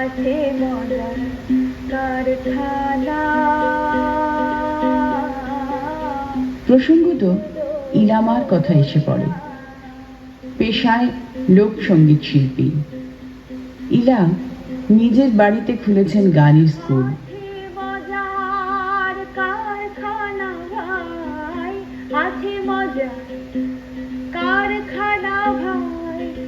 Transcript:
আছে মজার কারখানা। প্রসঙ্গত ইলামার কথা এসে পড়ে। পেশায় লোকসঙ্গীত শিল্পী ইলা নিজের বাড়িতে খুলেছেন গানের স্কুল। মজার কারখানা ভাই, আছে মজার কারখানা ভাই।